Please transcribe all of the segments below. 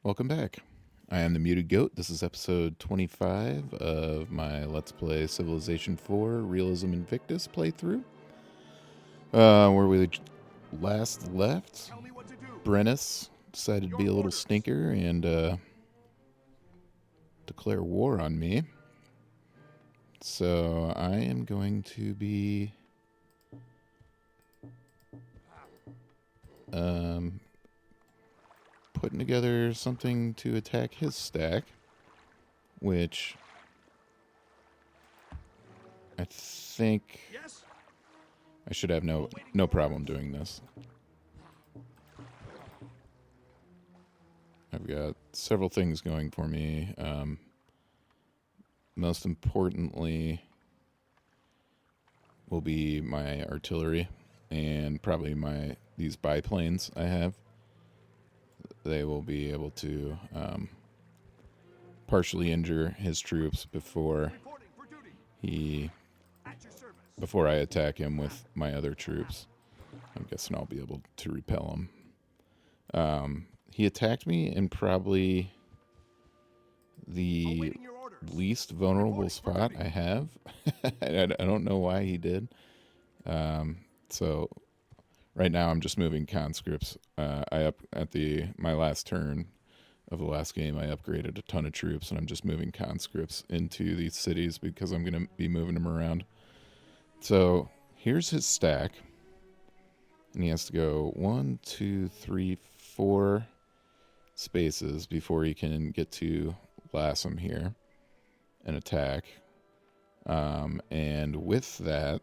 Welcome back. I am the Muted Goat. This is episode 25 of my Let's Play Civilization 4 Realism Invictus playthrough. Where we last left, Brennus decided to be a little stinker and declare war on me. So I am going to be putting together something to attack his stack, which I think I should have no problem doing this. I've got several things going for me. Most importantly will be my artillery and probably these biplanes I have. They will be able to partially injure his troops before I attack him with my other troops. I'm guessing I'll be able to repel him. He attacked me in probably the least vulnerable spot I have. I don't know why he did. So right now I'm just moving conscripts. My last turn of the last game, I upgraded a ton of troops, and I'm just moving conscripts into these cities because I'm going to be moving them around. So here's his stack. And he has to go 1, 2, 3, 4 spaces before he can get to Lassum here and attack. And with that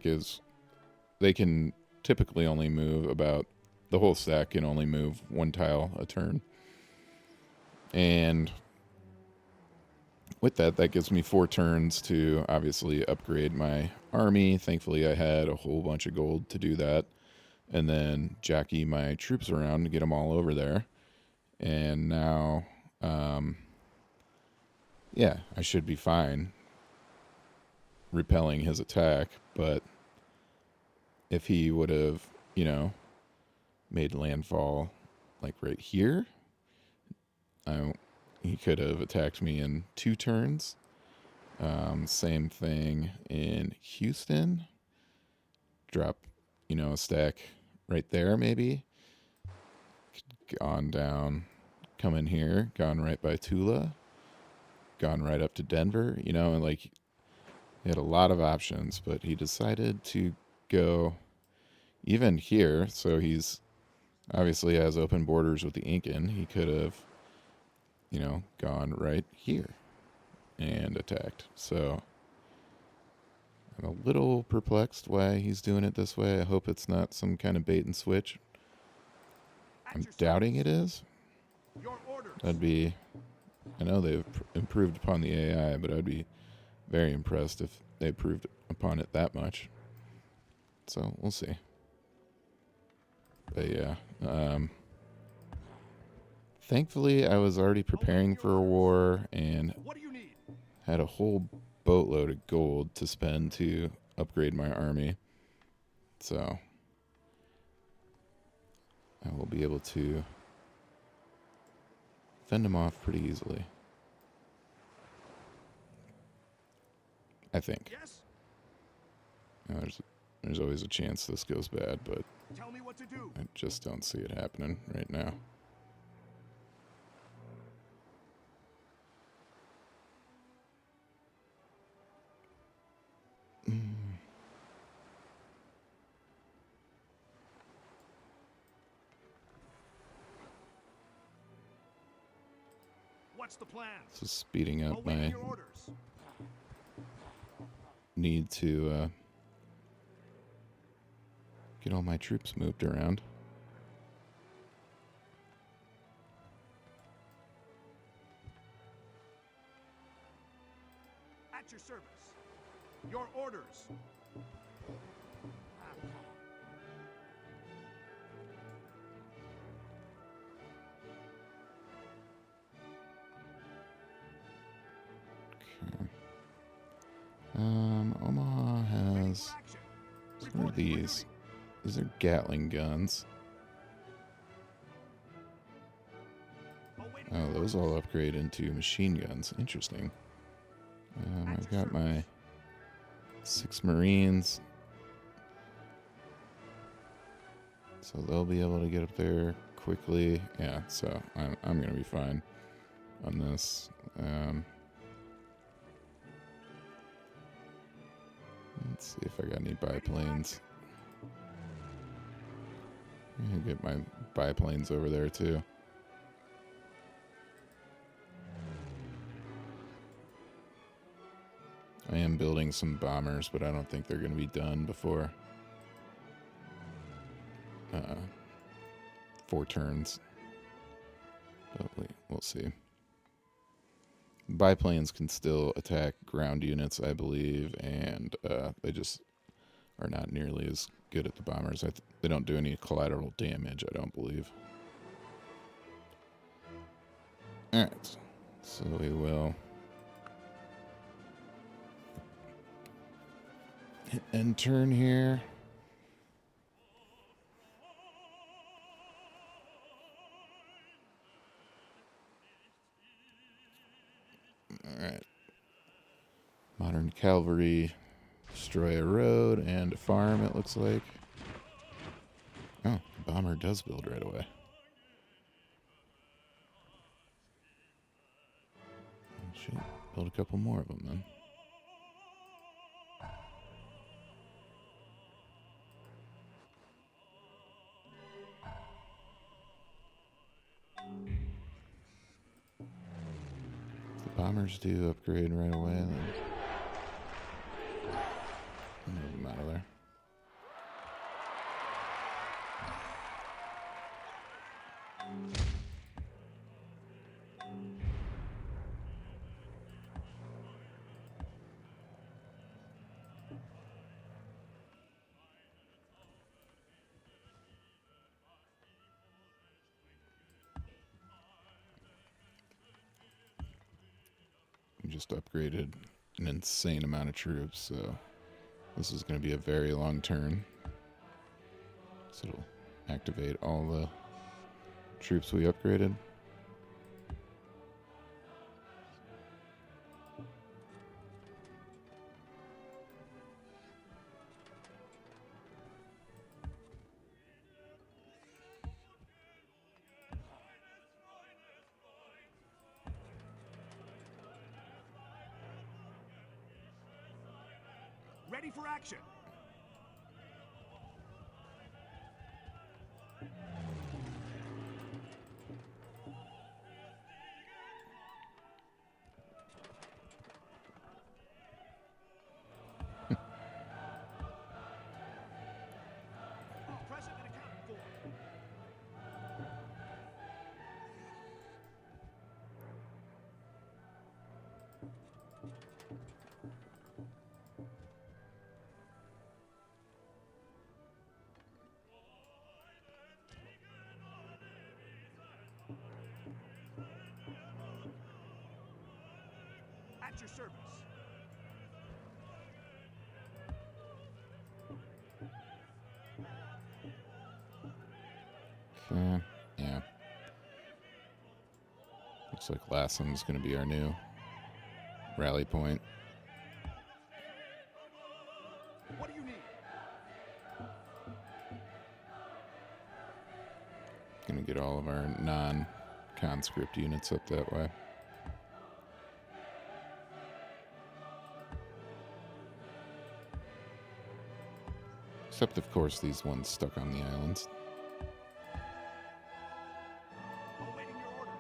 gives... They can typically only move the whole stack can only move one tile a turn. And with that gives me 4 turns to obviously upgrade my army. Thankfully, I had a whole bunch of gold to do that. And then jockey my troops around to get them all over there. And now, I should be fine repelling his attack. But if he would have, made landfall like right here, he could have attacked me in 2 turns. Same thing in Houston. Drop, a stack right there maybe. Gone down, come in here, gone right by Tula, gone right up to Denver, and he had a lot of options, but he decided to go even here. So he's obviously has open borders with the Incan. He could have, gone right here and attacked. So I'm a little perplexed why he's doing it this way. I hope it's not some kind of bait and switch. I'm doubting it is. I know they've improved upon the AI, but I'd be very impressed if they improved upon it that much. So we'll see. But yeah, thankfully I was already preparing for a war and had a whole boatload of gold to spend to upgrade my army. So I will be able to fend them off pretty easily, I think. There's always a chance this goes bad, but tell me what to do. I just don't see it happening right now. What's the plan? This is speeding up my your orders. need to get all my troops moved around. At your service. Your orders. Omaha has... What are these? These are Gatling guns. Awaiting Oh, your those orders. all upgrade into machine guns. Interesting. I've got my 6 Marines. So they'll be able to get up there quickly. Yeah, so I'm going to be fine on this. Let's see if I got any biplanes. I'm going to get my biplanes over there too. I am building some bombers, but I don't think they're going to be done before 4 turns. But we'll see. Biplanes can still attack ground units, I believe, and they just are not nearly as good at the bombers. They don't do any collateral damage, I don't believe. Alright, so we will hit end turn here. Alright. Modern cavalry destroy a road and a farm, it looks like. Oh, the bomber does build right away. Shit, build a couple more of them then. If the bombers do upgrade right away, then move them out of there. We just upgraded an insane amount of troops, so this is going to be a very long turn. So it'll activate all the troops we upgraded. Ready for action. Present and accounted for. At your service. Okay, yeah. Looks like Lassam's going to be our new rally point. What do you need? Going to get all of our non-conscript units up that way. Except, of course, these ones stuck on the islands. Awaiting your orders.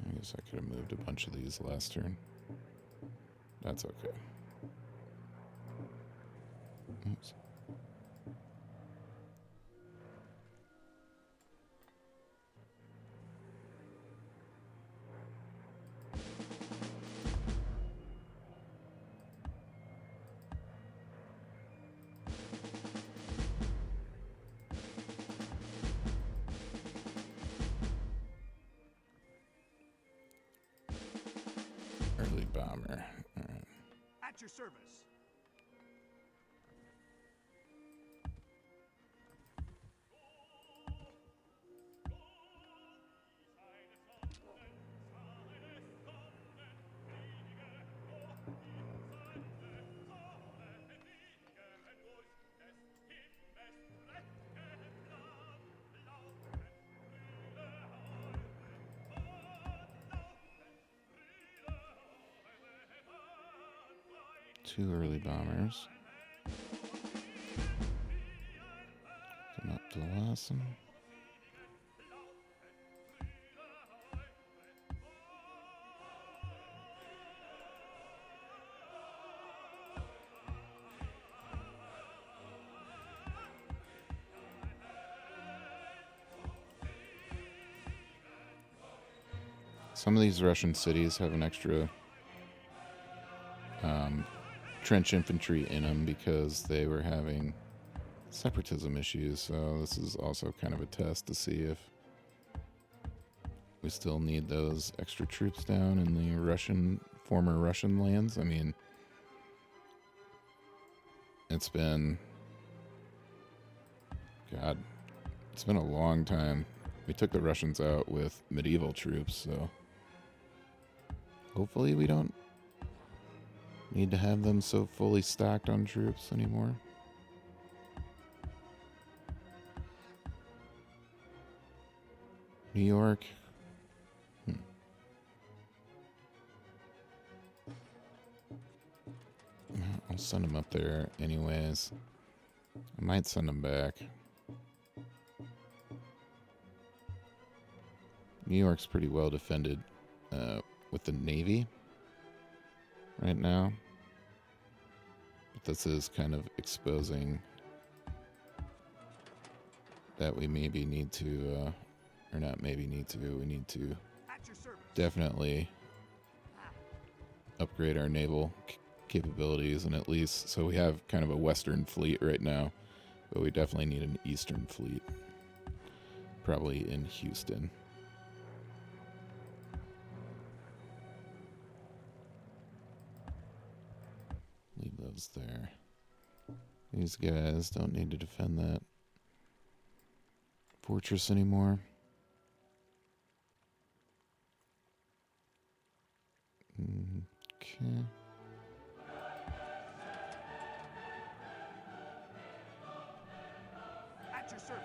I guess I could have moved a bunch of these last turn. That's okay. Oops. bomber. All right. At your service. Two early bombers. Come up to Lawson. Some of these Russian cities have an extra trench infantry in them because they were having separatism issues. So this is also kind of a test to see if we still need those extra troops down in the former Russian lands. I mean, it's been a long time. We took the Russians out with medieval troops, so hopefully we don't need to have them so fully stacked on troops anymore. New York. I'll send them up there anyways. I might send them back. New York's pretty well defended with the Navy right now. But this is kind of exposing that we maybe need to, or not maybe need to, we need to definitely upgrade our naval capabilities, and at least, so we have kind of a Western fleet right now, but we definitely need an Eastern fleet, probably in Houston. Leave those there. These guys don't need to defend that fortress anymore. Okay. At your service.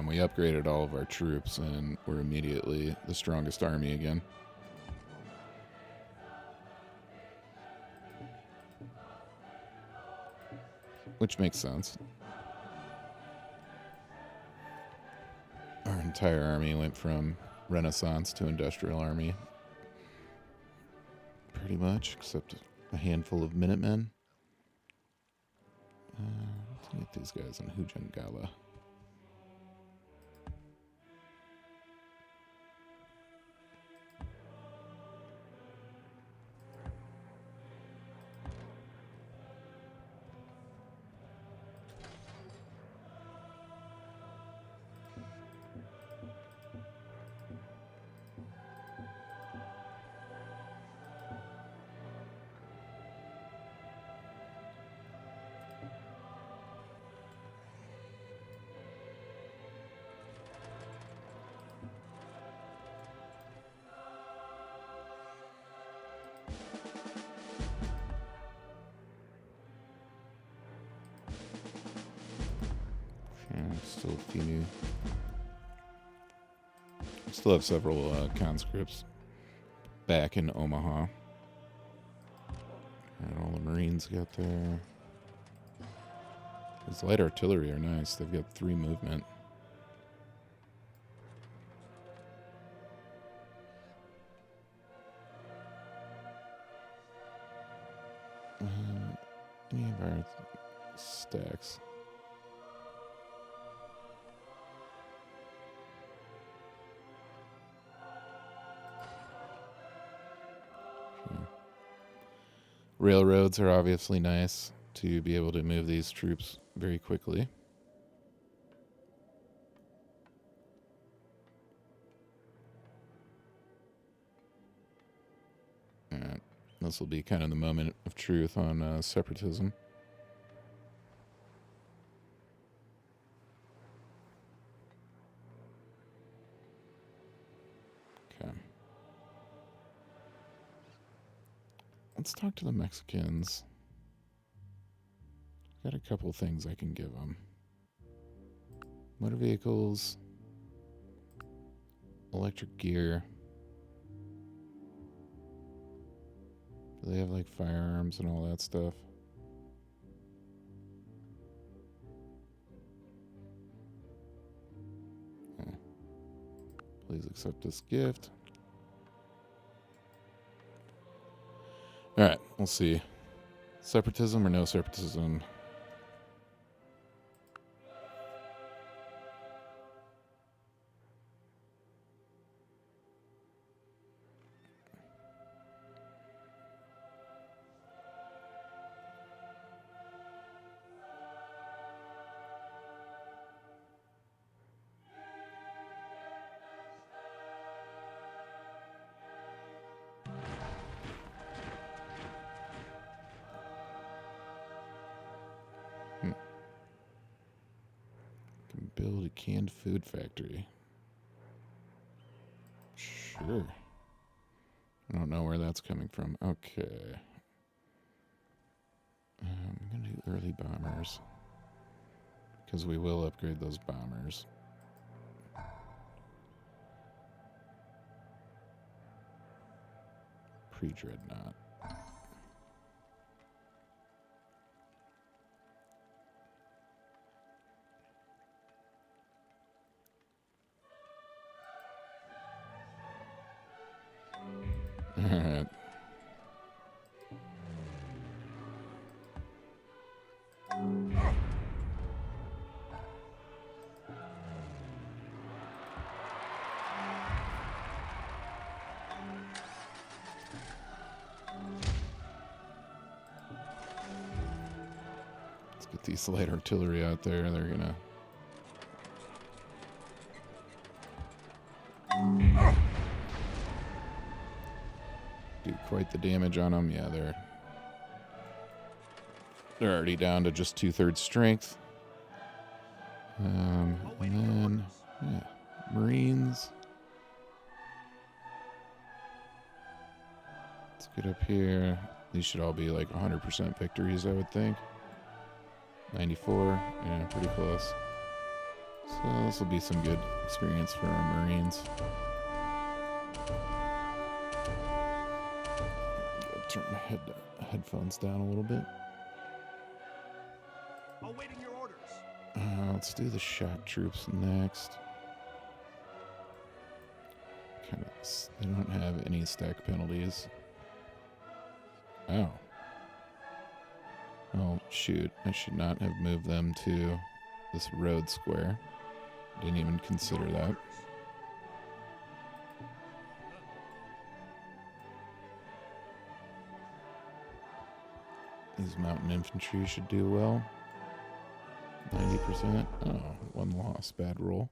We upgraded all of our troops, and we're immediately the strongest army again. Which makes sense. Our entire army went from Renaissance to Industrial Army. Pretty much, except a handful of Minutemen. Let's get these guys in Hujangala. Still a few new. Still have several conscripts back in Omaha. And all the Marines got there. These light artillery are nice. They've got 3 movement. Any of our stacks. Railroads are obviously nice to be able to move these troops very quickly. Alright, this will be kind of the moment of truth on separatism. Okay. Let's talk to the Mexicans. Got a couple things I can give them. Motor vehicles, electric gear. Do they have like firearms and all that stuff? Okay. Please accept this gift. Alright, we'll see. Separatism or no separatism? Build a canned food factory. Sure. I don't know where that's coming from. Okay. I'm going to do early bombers. Because we will upgrade those bombers. Pre-dreadnought. Alright. Let's get these light artillery out there. They're gonna... do quite the damage on them. Yeah, they're already down to just 2/3 strength. And then, yeah, Marines. Let's get up here. These should all be like 100% victories, I would think. 94, yeah, pretty close. So this will be some good experience for our Marines. Turn my headphones down a little bit. Awaiting your orders. Let's do the shock troops next. They don't have any stack penalties. Oh. Oh, shoot. I should not have moved them to this road square. Didn't even consider that. These mountain infantry should do well. 90%. Oh, one loss. Bad roll.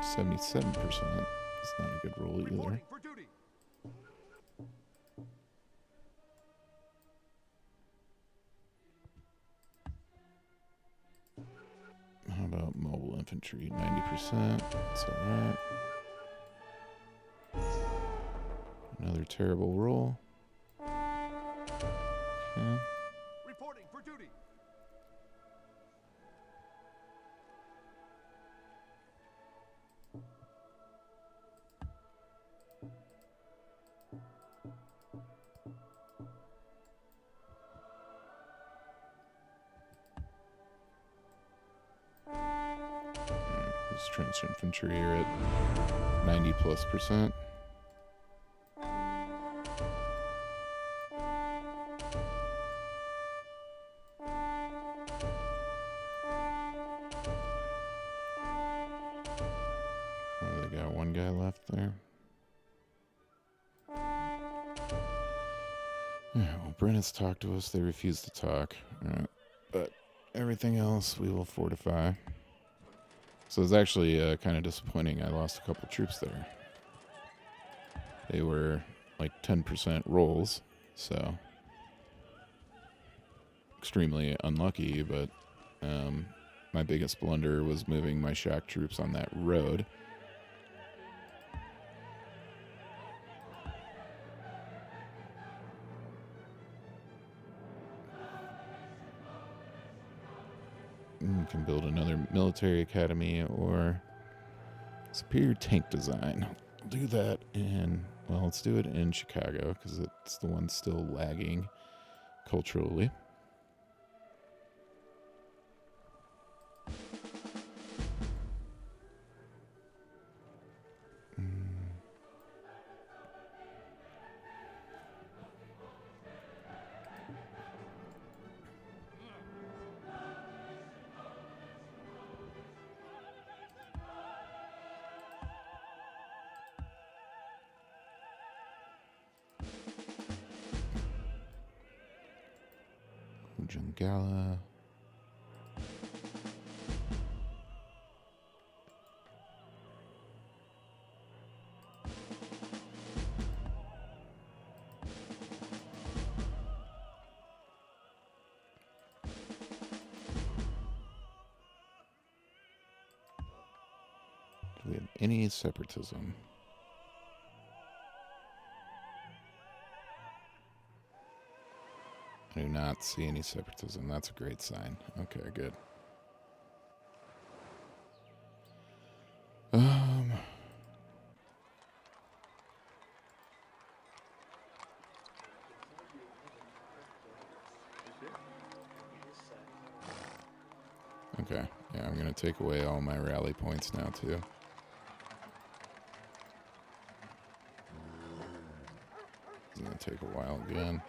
77%. That's not a good roll either. Reporting for duty. How about mobile infantry? 90%. That's alright. Another terrible roll. Okay. Reporting for duty. These trench infantry are at 90+%. Oh, they got one guy left there. Yeah, well, Brennan's talked to us. They refuse to talk. Alright. But everything else we will fortify. So it's actually kind of disappointing. I lost a couple troops there. They were like 10% rolls, so extremely unlucky, but my biggest blunder was moving my shock troops on that road. Can build another military academy or superior tank design. I'll do that in, well, let's do it in Chicago because it's the one still lagging culturally. Jungala. Do we have any separatism? I do not see any separatism. That's a great sign. Okay, good. Okay, yeah, I'm going to take away all my rally points now, too. It's going to take a while again.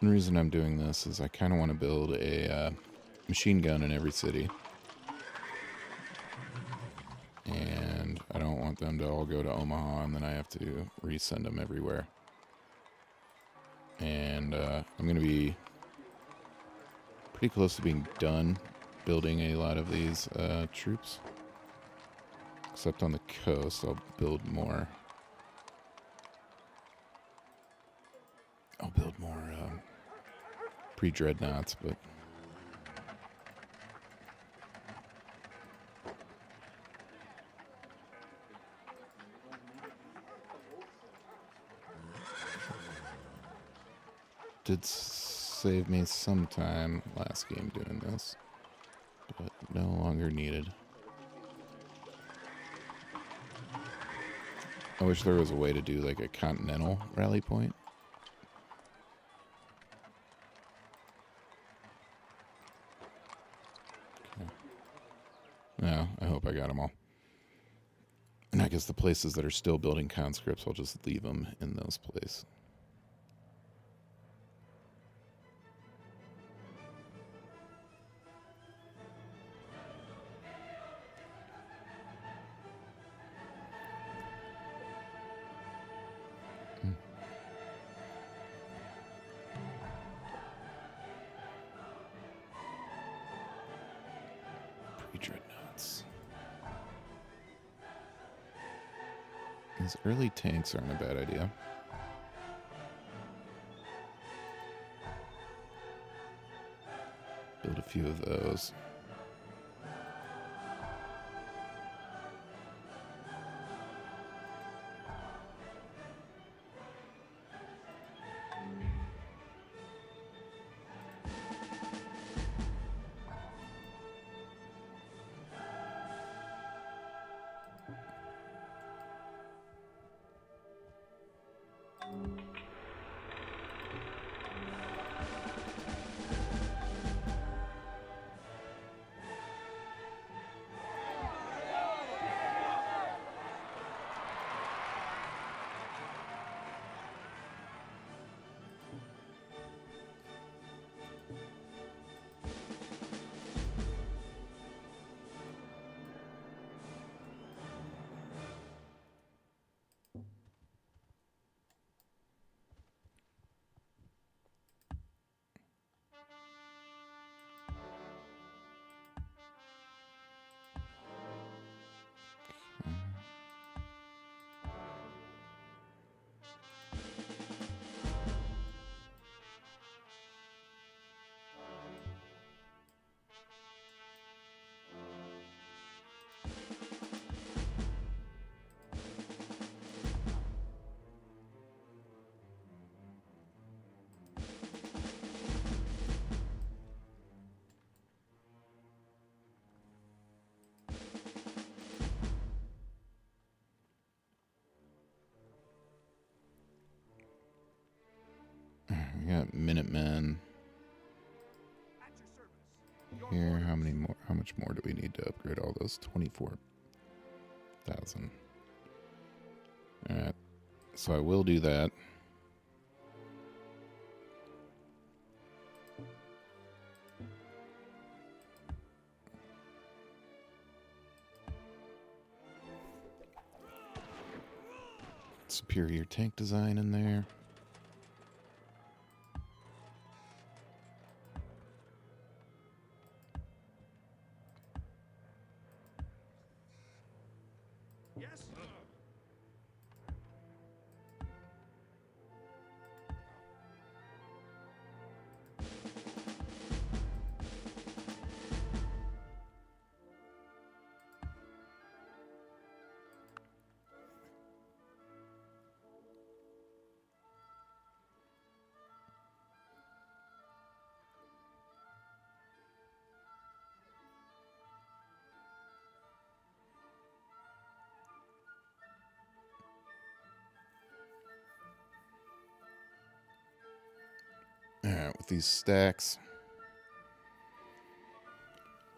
The reason I'm doing this is I kind of want to build a machine gun in every city. And I don't want them to all go to Omaha and then I have to resend them everywhere. And I'm going to be pretty close to being done building a lot of these troops. Except on the coast, I'll build more. I'll build more pre-dreadnoughts, but did save me some time last game doing this, but no longer needed. I wish there was a way to do like a continental rally point. Okay. No, I hope I got them all. And I guess the places that are still building conscripts, I'll just leave them in those places. Dreadnoughts. These early tanks aren't a bad idea. Build a few of those. We got Minutemen At your service. Your here. orders. How many more? How much more do we need to upgrade all those? 24,000. All right. So I will do that. Superior tank design in there. Yes. Alright, with these stacks,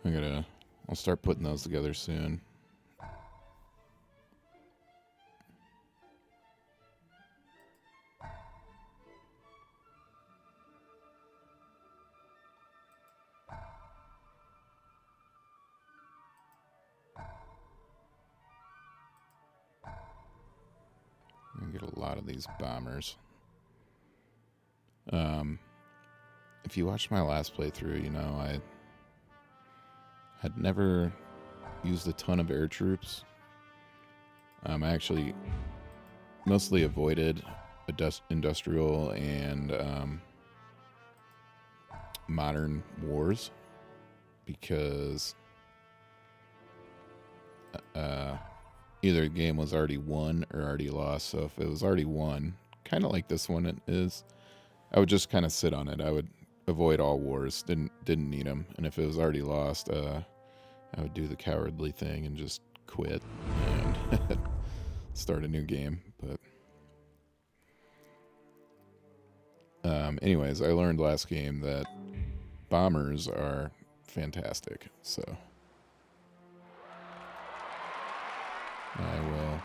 I'll start putting those together soon. I get a lot of these bombers. If you watched my last playthrough, you know I had never used a ton of air troops. I actually mostly avoided industrial and modern wars because either the game was already won or already lost. So if it was already won, kind of like this one it is, I would just kind of sit on it. I would avoid all wars. Didn't need them. And if it was already lost, I would do the cowardly thing and just quit and start a new game. But anyways, I learned last game that bombers are fantastic. So I will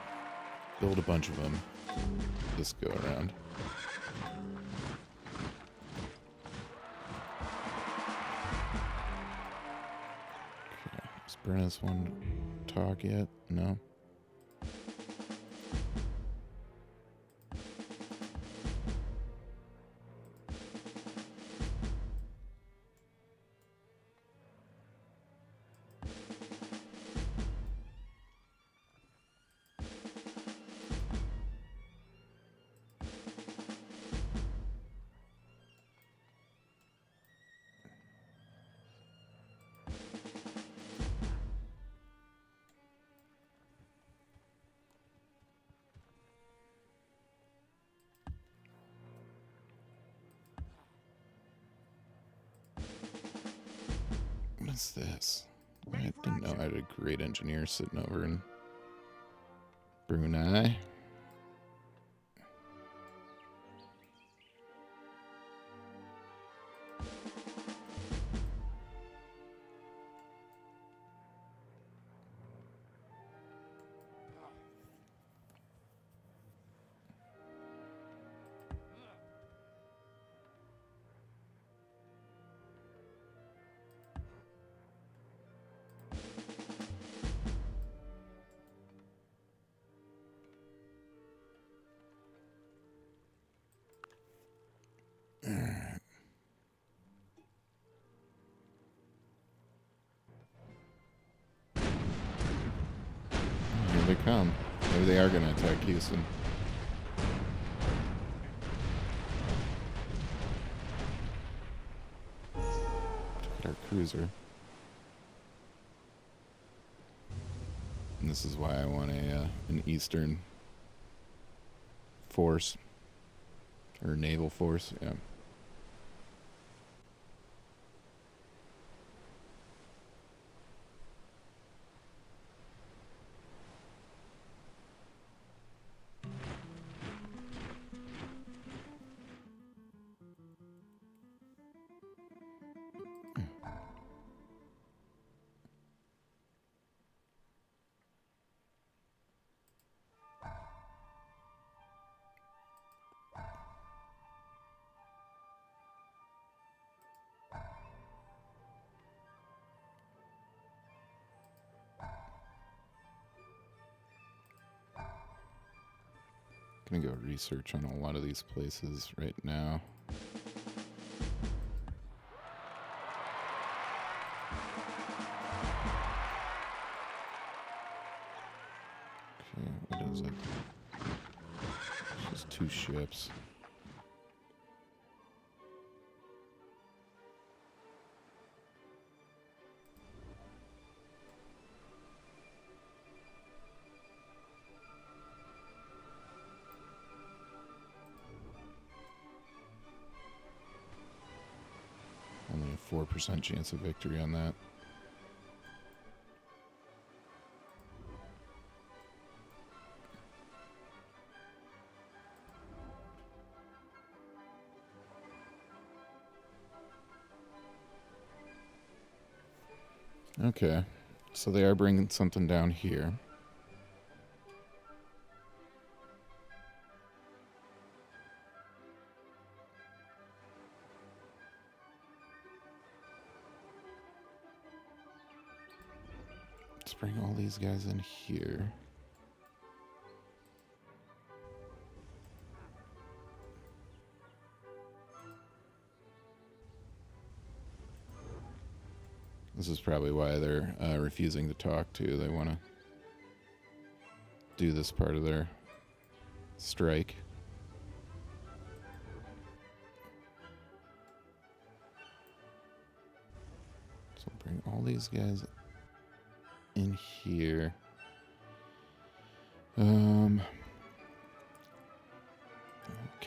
build a bunch of them this go around. Does Brennis want to talk yet? No? What is this? I didn't know I had a great engineer sitting over in Brunei. Here they come. Maybe they are going to attack Houston. Took our cruiser. And this is why I want an Eastern force. Or naval force, yeah. Gonna go research on a lot of these places right now. Okay, what is it? It's just 2 ships. Only a 4% chance of victory on that. Okay, so they are bringing something down here. Let's bring all these guys in here. This is probably why they're refusing to talk to. They want to do this part of their strike. So bring all these guys in here. Can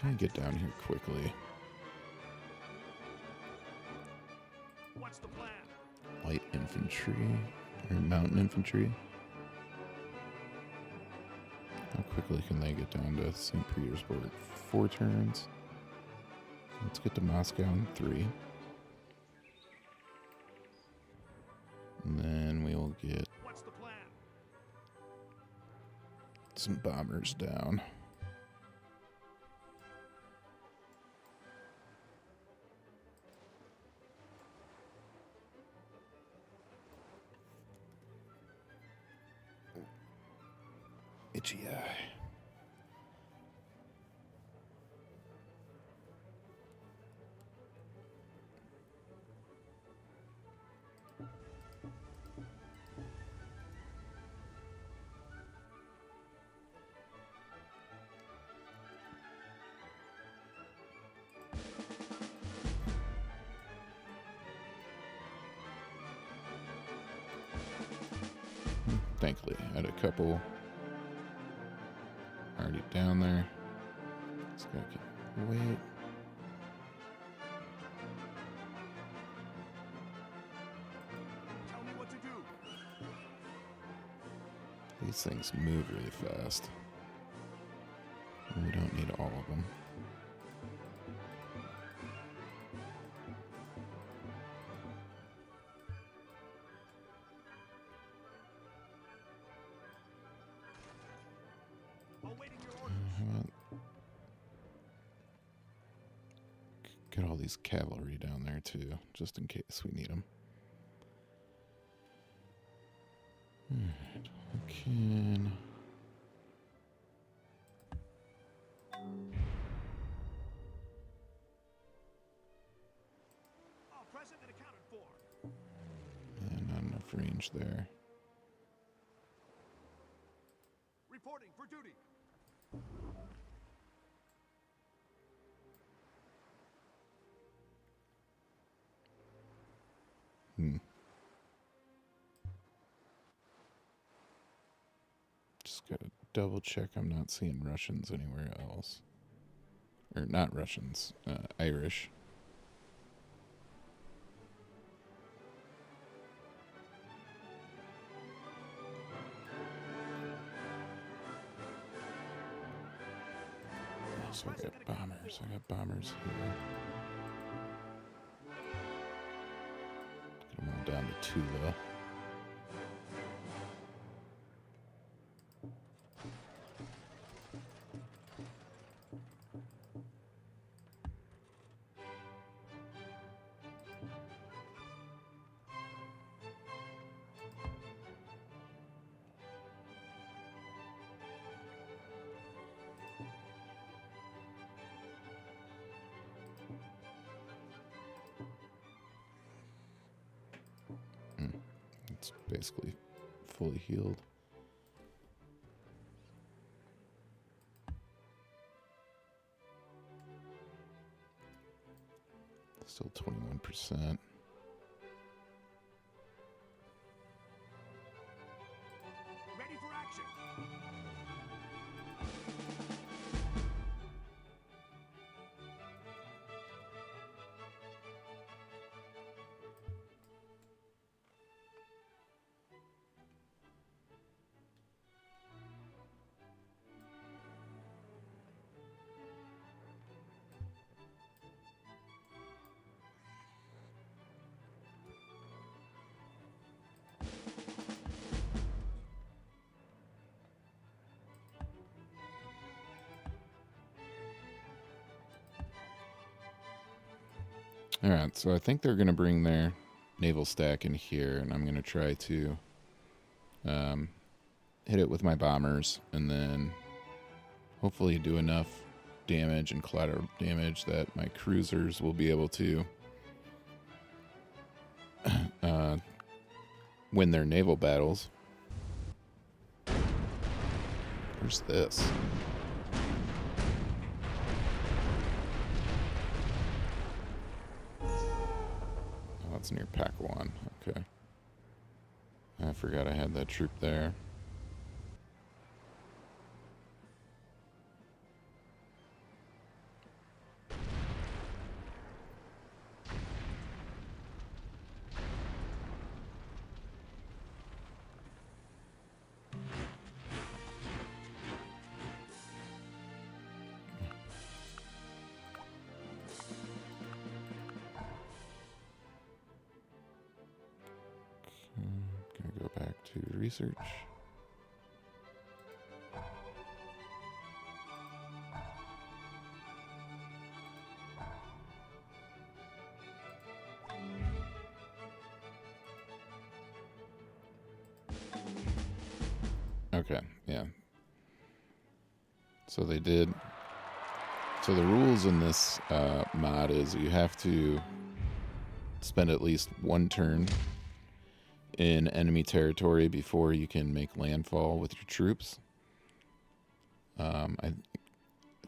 I get down here quickly? What's the plan? Light infantry or mountain infantry. How quickly can they get down to St. Petersburg? 4 turns. Let's get to Moscow in 3. And then we will get What's the plan? some bombers down. Itchy eye. Thankfully, I had a couple already down there. This guy can wait. Tell me what to do. These things move really fast. And we don't need all of them. Awaiting your orders. How about get all these cavalry down there too, just in case we need them. Alright, we can. All present and accounted for. And not enough range there. Reporting for duty. Just gotta double check I'm not seeing Russians anywhere else. Or not Russians, Irish. So I got bombers. I got bombers here. Get them all down to Tula. It's basically fully healed. Still 21%. Ready for action. All right, so I think they're going to bring their naval stack in here, and I'm going to try to hit it with my bombers, and then hopefully do enough damage and collateral damage that my cruisers will be able to win their naval battles. Where's this? Oh, it's near Pack 1. Okay. I forgot I had that troop there. Gonna go back to research. Okay, yeah. So they did. So the rules in this mod is you have to spend at least one turn in enemy territory before you can make landfall with your troops. I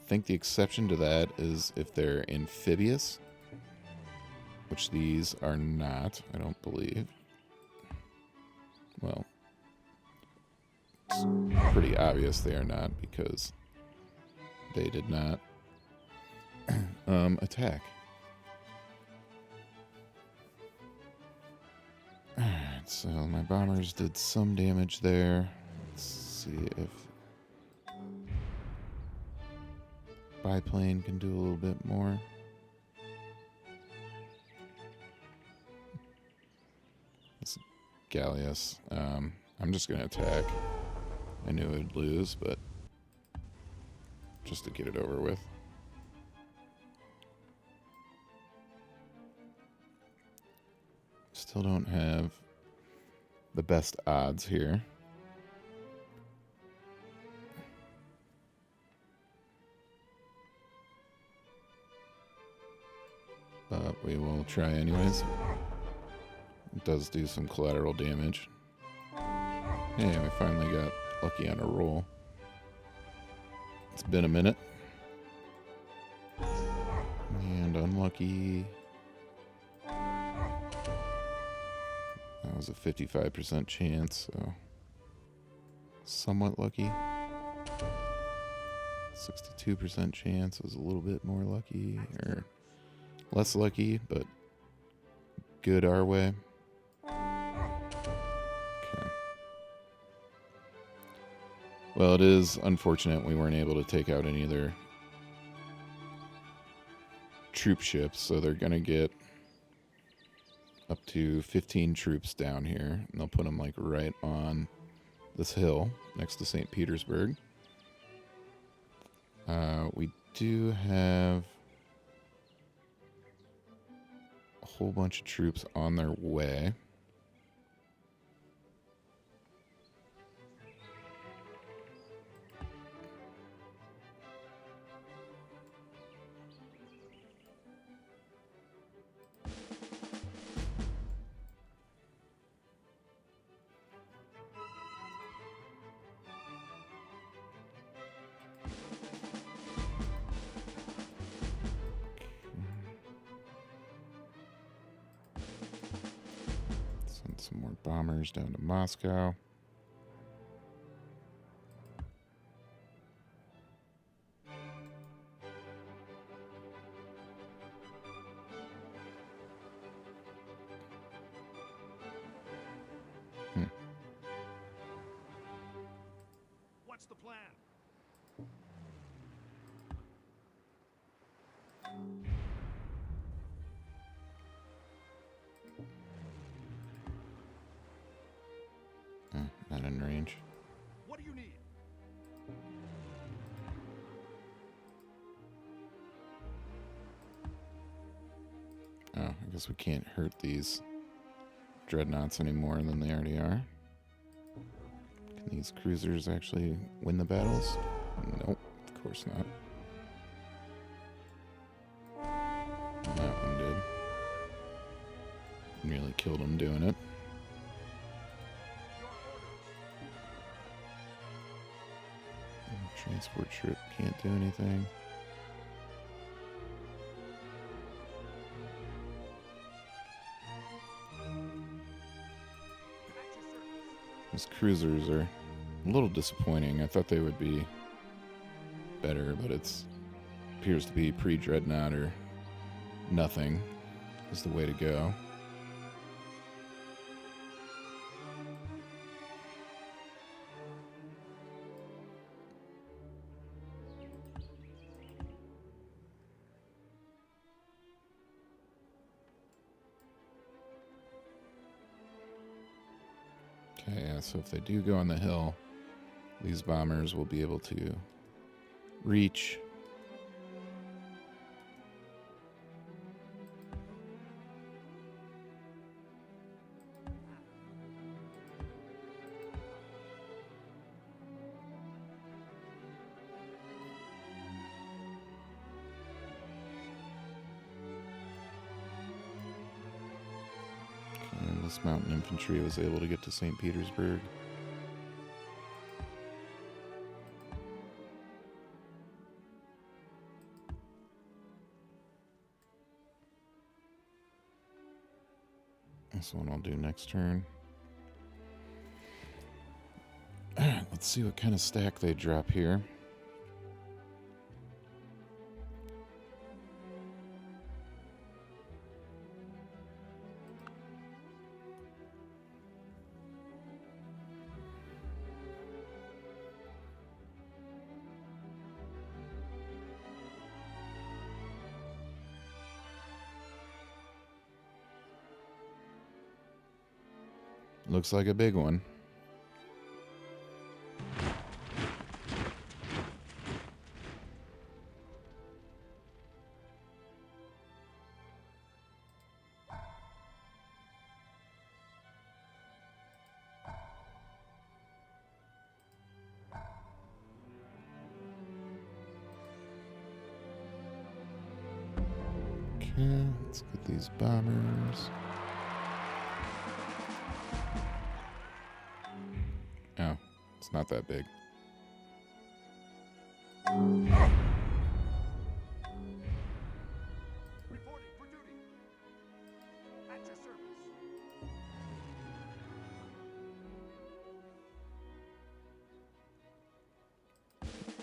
think the exception to that is if they're amphibious, which these are not, I don't believe. Well, it's pretty obvious they are not because they did not attack. Alright, so my bombers did some damage there. Let's see if biplane can do a little bit more. This Galleus. I'm just going to attack. I knew I'd lose, but just to get it over with. Still don't have the best odds here. But we will try anyways. It does do some collateral damage. Hey, we finally got lucky on a roll. It's been a minute. And unlucky. That was a 55% chance, so somewhat lucky. 62% chance was a little bit more lucky, or less lucky, but good our way. Okay. Well, it is unfortunate we weren't able to take out any of their troop ships, so they're going to get up to 15 troops down here, and they'll put them like right on this hill next to St. Petersburg. We do have a whole bunch of troops on their way. Some more bombers down to Moscow. What's the plan? Not in range. What do you need? Oh, I guess we can't hurt these dreadnoughts any more than they already are. Can these cruisers actually win the battles? Nope, of course not. That one did. Nearly killed him doing it. Transport ship can't do anything. These cruisers are a little disappointing. I thought they would be better, but it's appears to be pre-dreadnought or nothing is the way to go. Okay, yeah, so if they do go on the hill, these bombers will be able to reach. And this mountain infantry was able to get to St. Petersburg. This one I'll do next turn. Alright, let's see what kind of stack they drop here. Looks like a big one. Okay, let's get these bombers. Oh, it's not that big. Reporting for duty. At your service.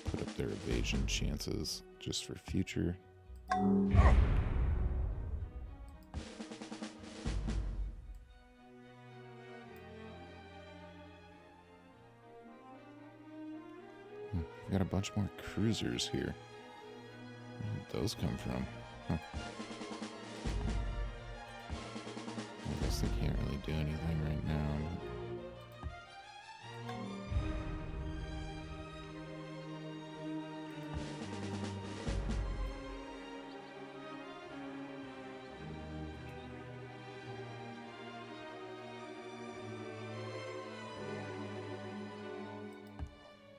Put up their evasion chances just for future. We've got a bunch more cruisers here. Where did those come from? Huh. I guess they can't really do anything right now.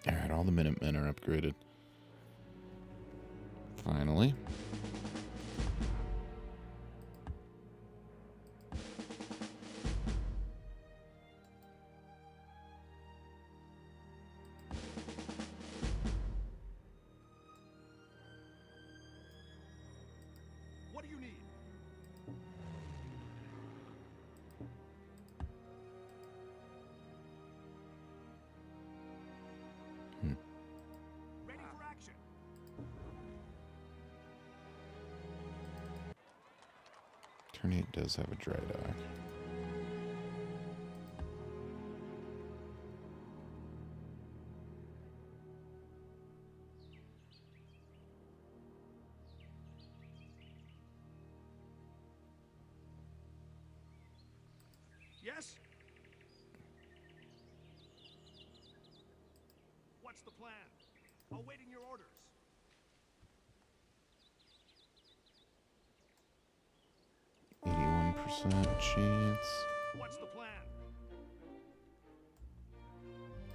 Alright, all the Minutemen are upgraded. Finally. What do you need? Turn 8 does have a dry dock. Yes? What's the plan? Awaiting your orders. 81% chance. What's the plan?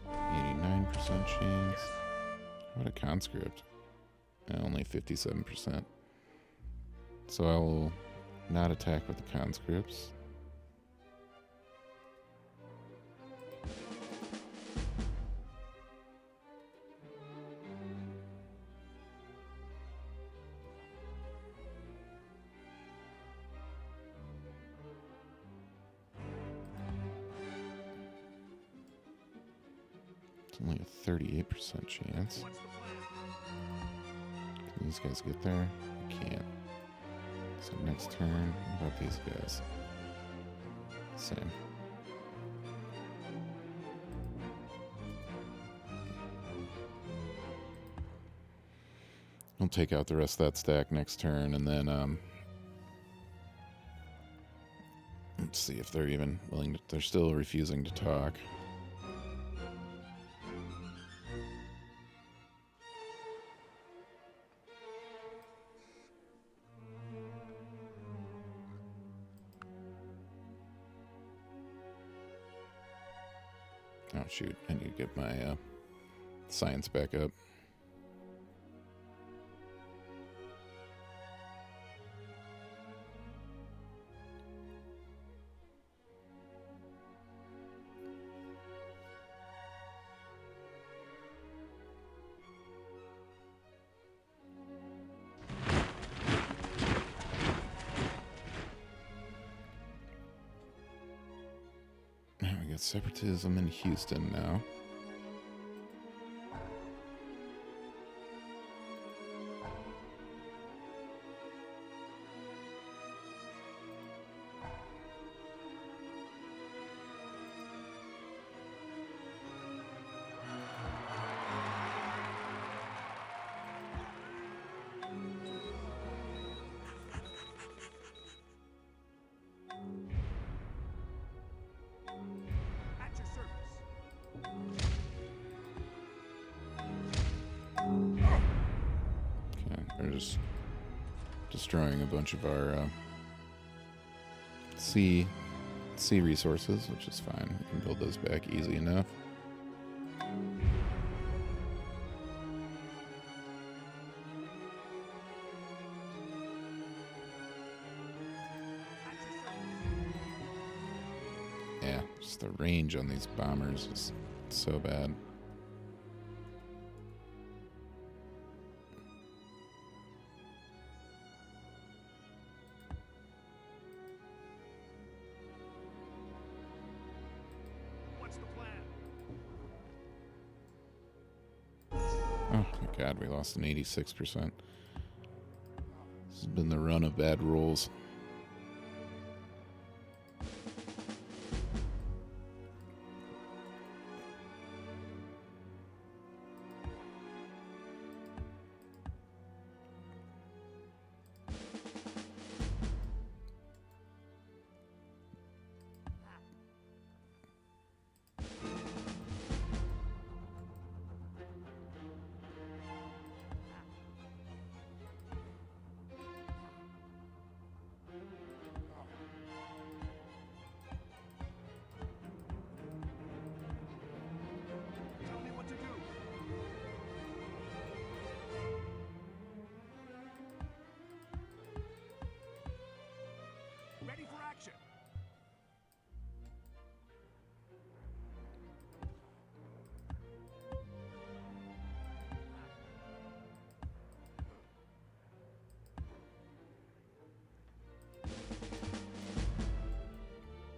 89% chance. Yes. What a conscript. Only 57%. So I will not attack with the conscripts. It's only a 38% chance. What's the plan? Can these guys get there? They can't. So next turn, what about these guys? Same. I'll take out the rest of that stack next turn, and then let's see if they're even willing to. They're still refusing to talk. Oh shoot, I need to get my science back up. We got separatism in Houston now. At your service. Okay, they're just destroying a bunch of our sea resources, which is fine. We can build those back easy enough. At your service. Yeah, just the range on these bombers is so bad. What's the plan? Oh my god, we lost an 86%. This has been the run of bad rolls. Tell me what to do. Ready for action.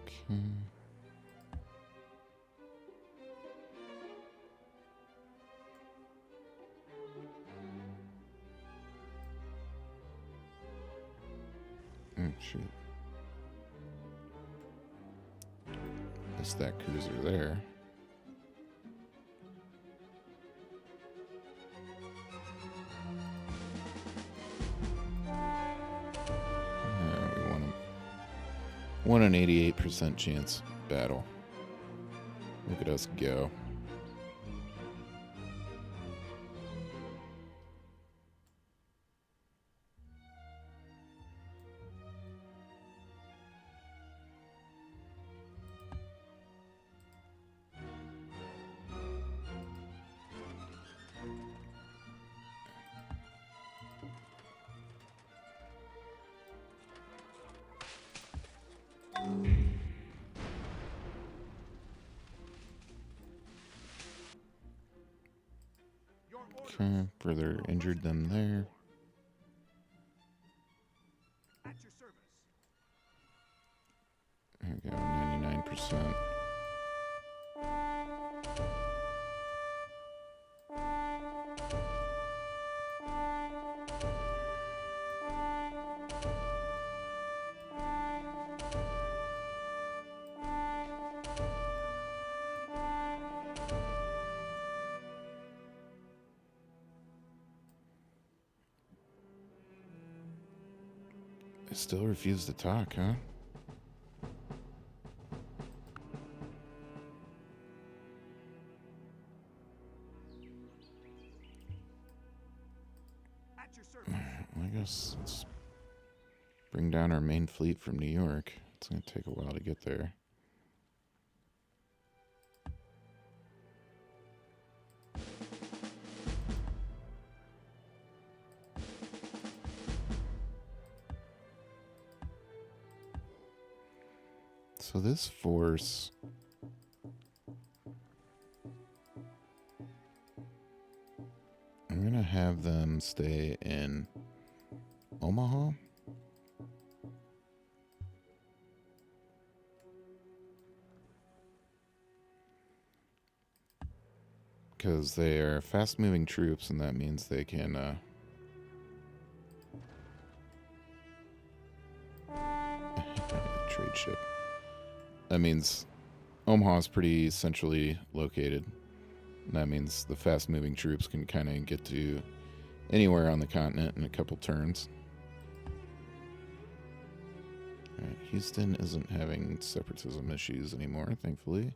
Okay. Oh, shoot. Missed that cruiser there. We won an 88% chance battle. Look at us go. Okay, further injured them there. At your service. There we go, 99%. They still refuse to talk, huh? At your service. Well, I guess let's bring down our main fleet from New York. It's going to take a while to get there. So this force... I'm going to have them stay in Omaha. Because they are fast-moving troops, and that means they can... trade ship. That means Omaha is pretty centrally located. And that means the fast-moving troops can kind of get to anywhere on the continent in a couple turns. Alright, Houston isn't having separatism issues anymore, thankfully.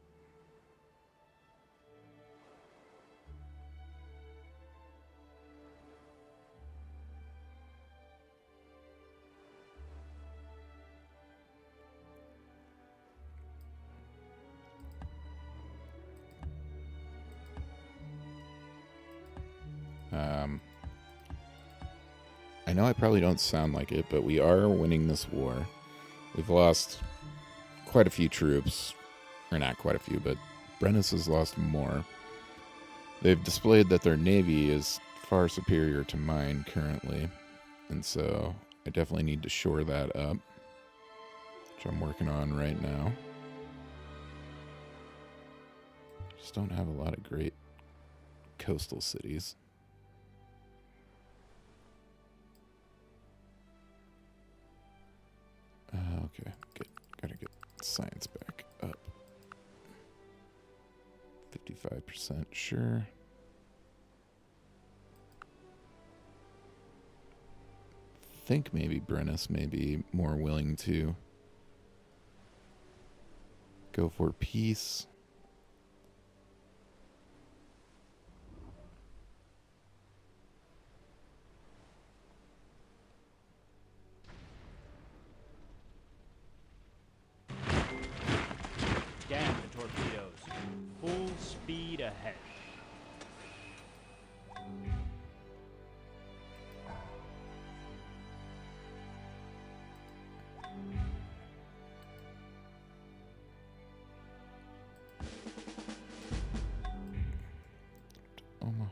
I know I probably don't sound like it, but we are winning this war. We've lost quite a few troops. Or not quite a few, but Brennus has lost more. They've displayed that their navy is far superior to mine currently. And so I definitely need to shore that up, which I'm working on right now. Just don't have a lot of great coastal cities. Okay, good. Gotta get science back up. 55%, sure. Think maybe Brennus may be more willing to go for peace. Damn the torpedoes. Full speed ahead. Omaha.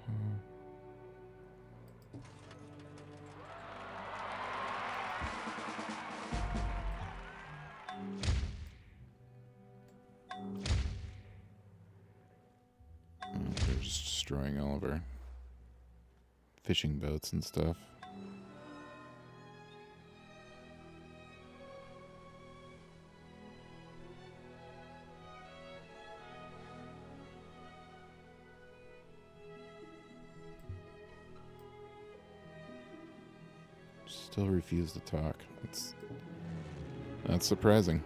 They're just destroying all of our fishing boats and stuff. Still refuse to talk. That's surprising.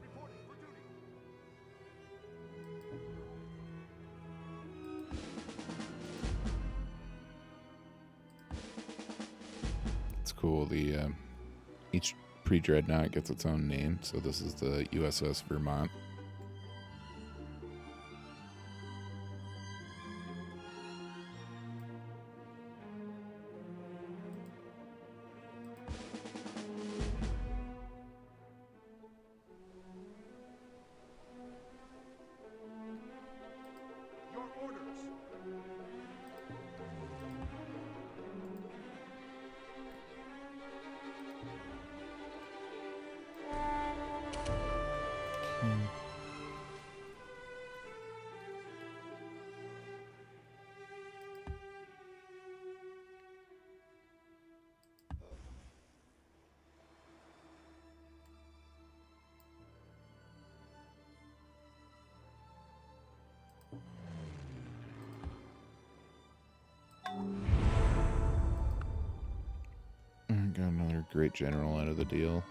Reporting for duty. It's cool. Each pre-dreadnought gets its own name. So this is the USS Vermont. Your orders. Got another great general out of the deal.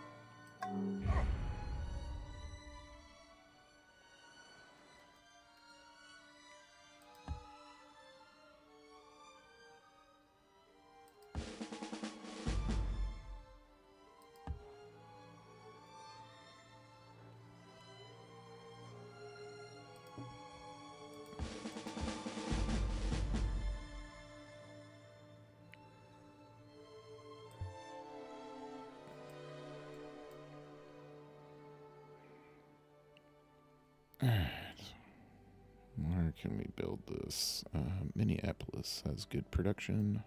Alright. Where can we build this? Minneapolis has good production.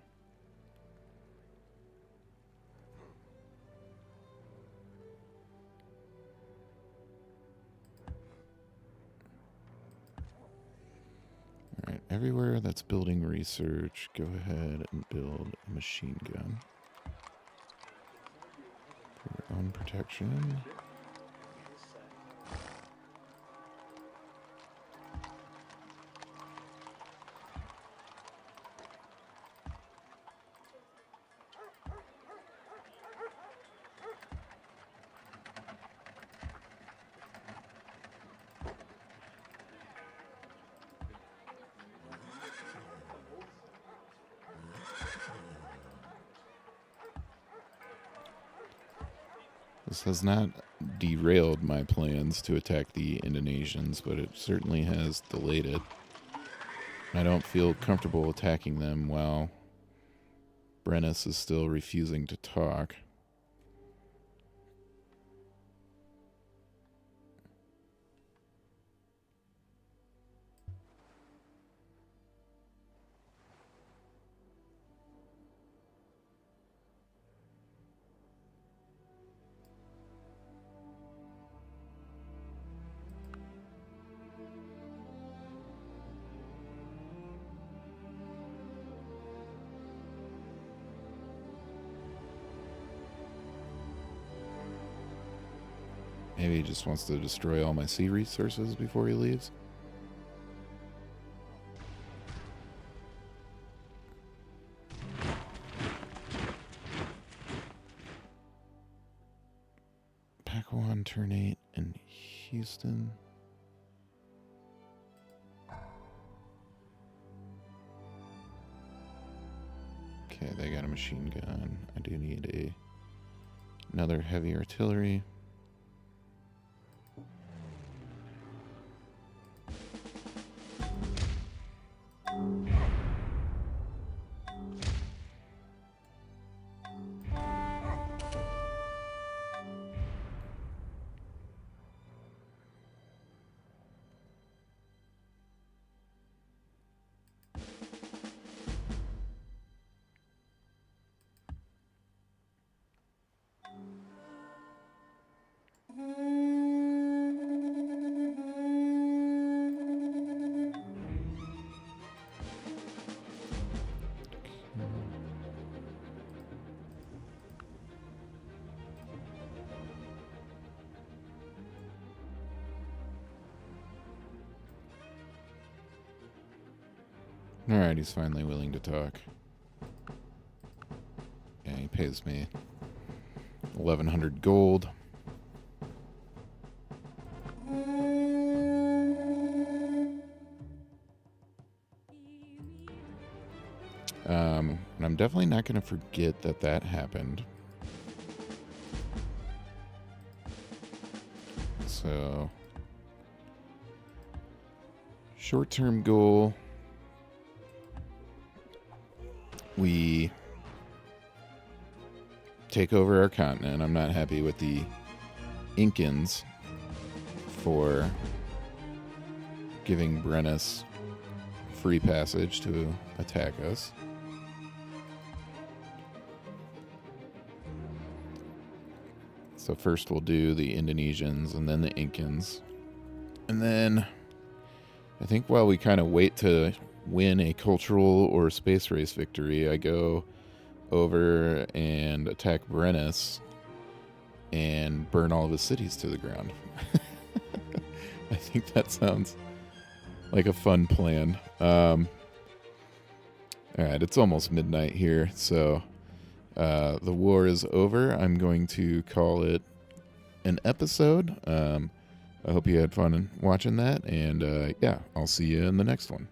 Alright, everywhere that's building research, go ahead and build a machine gun. For your own protection. This has not derailed my plans to attack the Indonesians, but it certainly has delayed it. I don't feel comfortable attacking them while Brennus is still refusing to talk. Maybe he just wants to destroy all my sea resources before he leaves. Pack 1, turn 8 in Houston. Okay, they got a machine gun. I do need another heavy artillery. Alright, he's finally willing to talk. Yeah, he pays me 1,100 gold. And I'm definitely not going to forget that that happened. So, short-term goal. We take over our continent. I'm not happy with the Incans for giving Brennus free passage to attack us. So first we'll do the Indonesians and then the Incans. And then I think while we kind of wait to win a cultural or space race victory, I go over and attack Brennus and burn all of his cities to the ground. I think that sounds like a fun plan. All right, it's almost midnight here, so the war is over. I'm going to call it an episode. I hope you had fun watching that, and yeah, I'll see you in the next one.